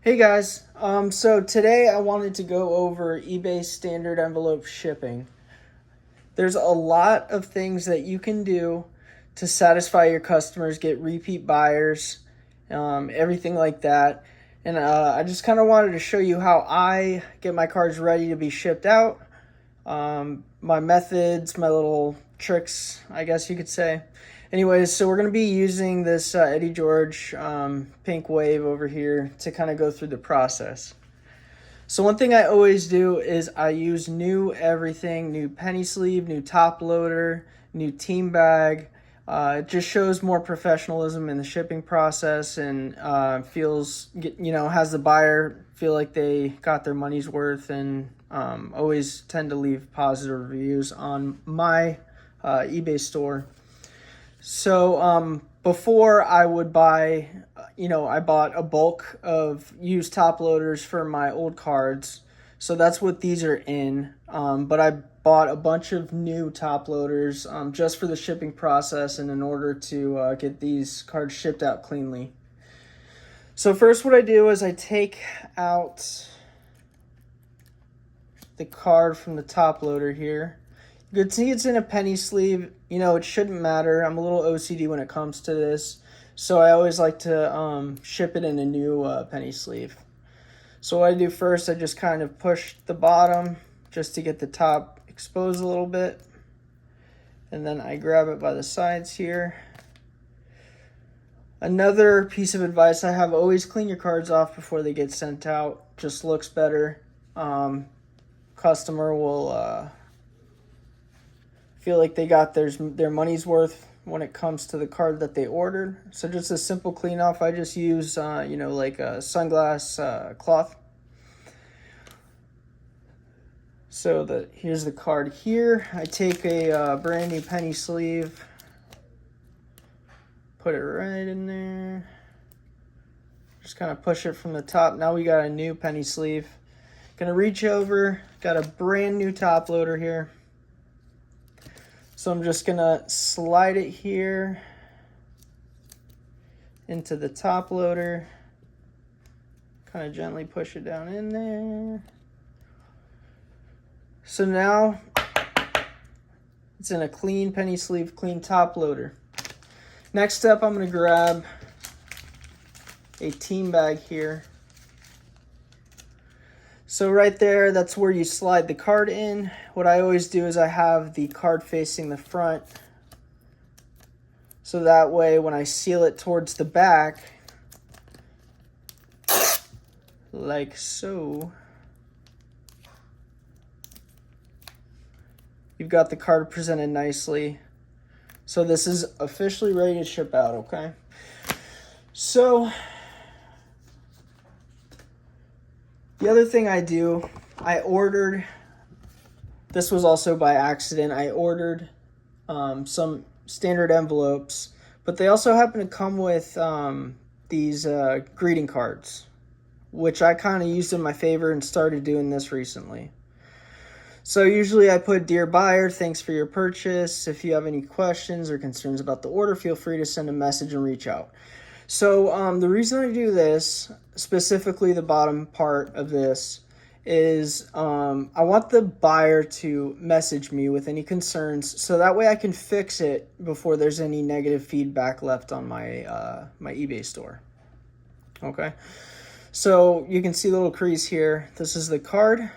Hey guys, so today I wanted to go over eBay standard envelope shipping. There's a lot of things that you can do to satisfy your customers, get repeat buyers, everything like that. And I just kind of wanted to show you how I get my cards ready to be shipped out, my methods, my little tricks, I guess you could say. Anyways, so we're going to be using this Eddie George pink wave over here to kind of go through the process. So one thing I always do is I use new everything, new penny sleeve, new top loader, new team bag. It just shows more professionalism in the shipping process and has the buyer feel like they got their money's worth, and always tend to leave positive reviews on my eBay store. So before I would buy, I bought a bulk of used top loaders for my old cards. So that's what these are in. But I bought a bunch of new top loaders just for the shipping process and in order to get these cards shipped out cleanly. So first what I do is I take out the card from the top loader here. You can see it's in a penny sleeve. It shouldn't matter. I'm a little OCD when it comes to this, so I always like to ship it in a new penny sleeve. So what I do first, I just kind of push the bottom just to get the top exposed a little bit, and then I grab it by the sides here. Another piece of advice I have: always clean your cards off before they get sent out. Just looks better. Customer will feel like they got their money's worth when it comes to the card that they ordered. So just a simple clean off. I just use like a sunglass cloth. So here's the card here. I take a brand new penny sleeve, put it right in there, just kind of push it from the top. Now we got a new penny sleeve. Gonna reach over, got a brand new top loader here. So I'm just gonna slide it here into the top loader, kind of gently push it down in there. So now it's in a clean penny sleeve, clean top loader. Next step, I'm gonna grab a team bag here. So right there, that's where you slide the card in. What I always do is I have the card facing the front. So that way, when I seal it towards the back, like so, you've got the card presented nicely. So this is officially ready to ship out, okay? So the other thing I do, this was also by accident, I ordered some standard envelopes, but they also happen to come with these greeting cards, which I kind of used in my favor and started doing this recently. So usually I put, "Dear buyer, thanks for your purchase. If you have any questions or concerns about the order, feel free to send a message and reach out." So the reason I do this, specifically the bottom part of this, is I want the buyer to message me with any concerns, so that way I can fix it before there's any negative feedback left on my my eBay store. Okay, so you can see the little crease here. This is the card.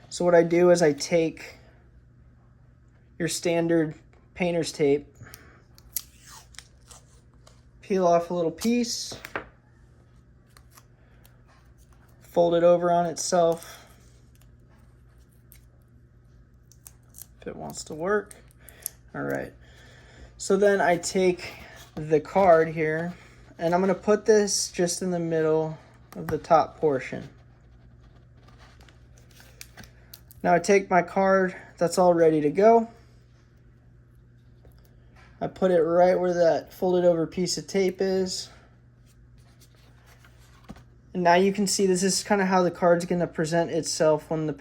So what I do is I take your standard painter's tape, peel off a little piece, fold it over on itself if it wants to work. All right, so then I take the card here and I'm going to put this just in the middle of the top portion. Now I take my card that's all ready to go. I put it right where that folded over piece of tape is. And now you can see this is kind of how the card's going to present itself when the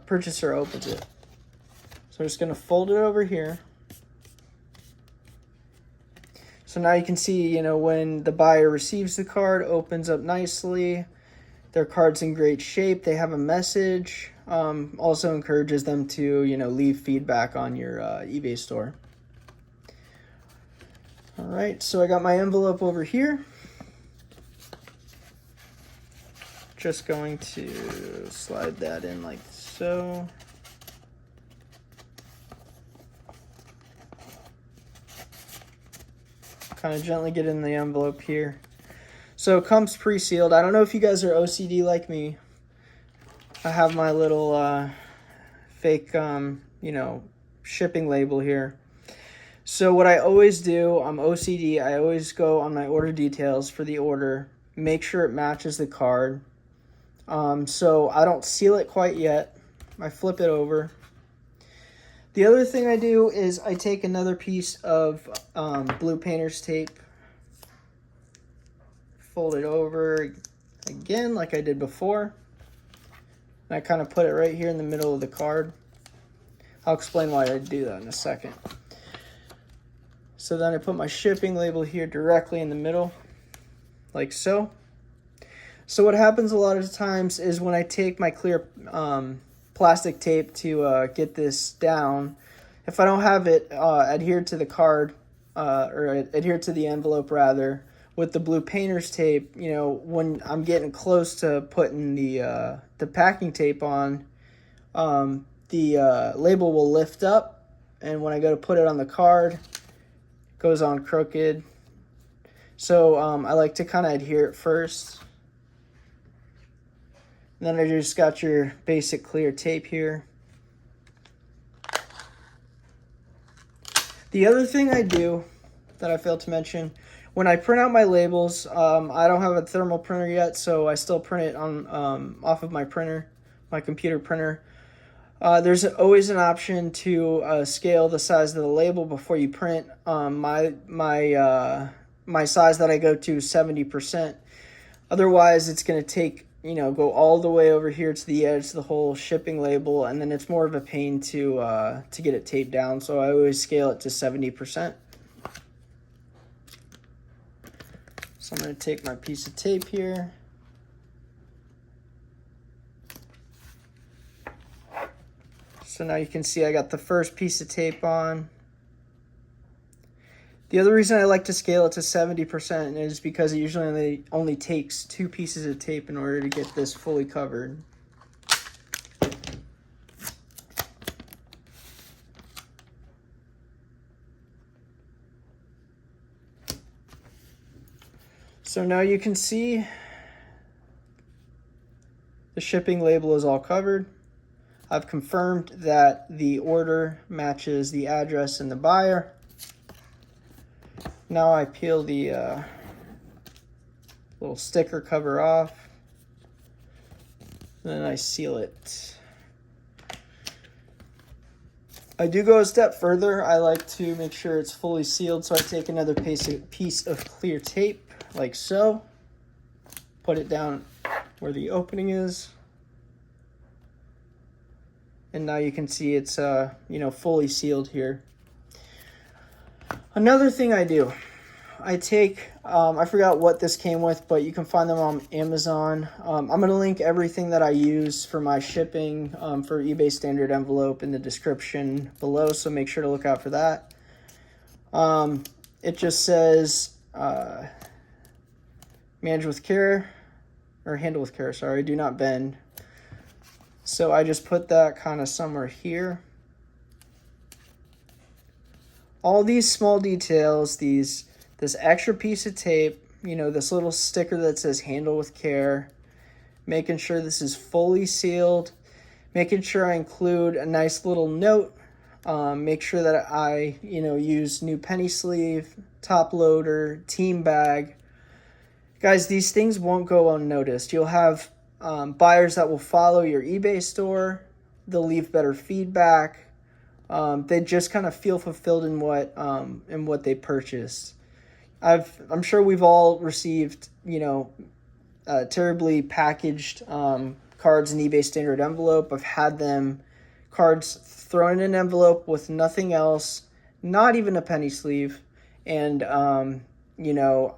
purchaser opens it. So I'm just going to fold it over here. So now you can see, when the buyer receives the card, opens up nicely. Their card's in great shape. They have a message. Also encourages them to, leave feedback on your eBay store. All right, so I got my envelope over here. Just going to slide that in like so. Kind of gently get in the envelope here. So it comes pre-sealed. I don't know if you guys are OCD like me. I have my little fake, shipping label here. So what I always do, I'm OCD, I always go on my order details for the order, make sure it matches the card. So I don't seal it quite yet. I flip it over. The other thing I do is I take another piece of blue painter's tape, fold it over again like I did before, and I kind of put it right here in the middle of the card. I'll explain why I do that in a second. So then I put my shipping label here directly in the middle, like so. So what happens a lot of times is when I take my clear plastic tape to get this down, if I don't have it adhered to the card, or adhered to the envelope rather, with the blue painter's tape, when I'm getting close to putting the packing tape on, the label will lift up, and when I go to put it on the card, it goes on crooked. So I like to kind of adhere it first. And then I just got your basic clear tape here. The other thing I do that I failed to mention, when I print out my labels, I don't have a thermal printer yet, so I still print it on off of my printer, my computer printer. There's always an option to scale the size of the label before you print. My size that I go to is 70%. Otherwise, it's going to take, go all the way over here to the edge, the whole shipping label, and then it's more of a pain to get it taped down. So I always scale it to 70%. So I'm going to take my piece of tape here. So now you can see I got the first piece of tape on. The other reason I like to scale it to 70% is because it usually only takes 2 pieces of tape in order to get this fully covered. So now you can see the shipping label is all covered. I've confirmed that the order matches the address and the buyer. Now I peel the little sticker cover off, and then I seal it. I do go a step further. I like to make sure it's fully sealed, so I take another piece of clear tape, like so, put it down where the opening is, and now you can see it's fully sealed here. Another thing I do, I take, I forgot what this came with, but you can find them on Amazon. I'm going to link everything that I use for my shipping for eBay standard envelope in the description below, so make sure to look out for that. It just says manage with care, or handle with care, sorry, do not bend. So I just put that kind of somewhere here. All these small details, this extra piece of tape, this little sticker that says handle with care, making sure this is fully sealed, making sure I include a nice little note, make sure that I, use new penny sleeve, top loader, team bag. Guys, these things won't go unnoticed. You'll have buyers that will follow your eBay store. They'll leave better feedback. They just kind of feel fulfilled in what they purchased. I'm sure we've all received, terribly packaged cards in eBay standard envelope. I've had cards thrown in an envelope with nothing else, not even a penny sleeve, and you know,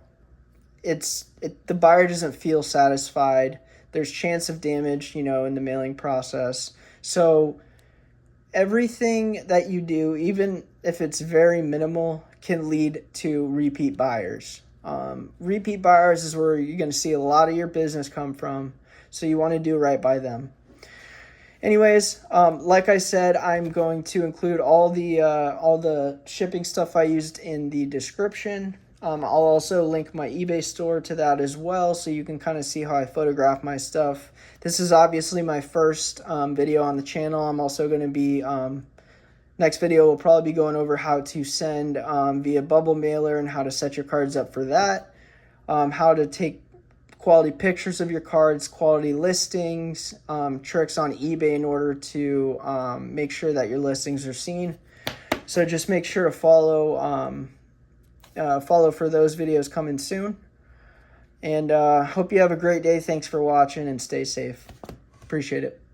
the buyer doesn't feel satisfied. There's chance of damage, you know, in the mailing process. So everything that you do, even if it's very minimal, can lead to repeat buyers. Repeat buyers is where you're going to see a lot of your business come from. So you want to do right by them. Anyways, like I said, I'm going to include all the shipping stuff I used in the description. I'll also link my eBay store to that as well, so you can kind of see how I photograph my stuff. This is obviously my first video on the channel. I'm also going to be, next video will probably be going over how to send via bubble mailer and how to set your cards up for that, how to take quality pictures of your cards, quality listings, tricks on eBay in order to make sure that your listings are seen. So just make sure to follow for those videos coming soon. And hope you have a great day. Thanks for watching and stay safe. Appreciate it.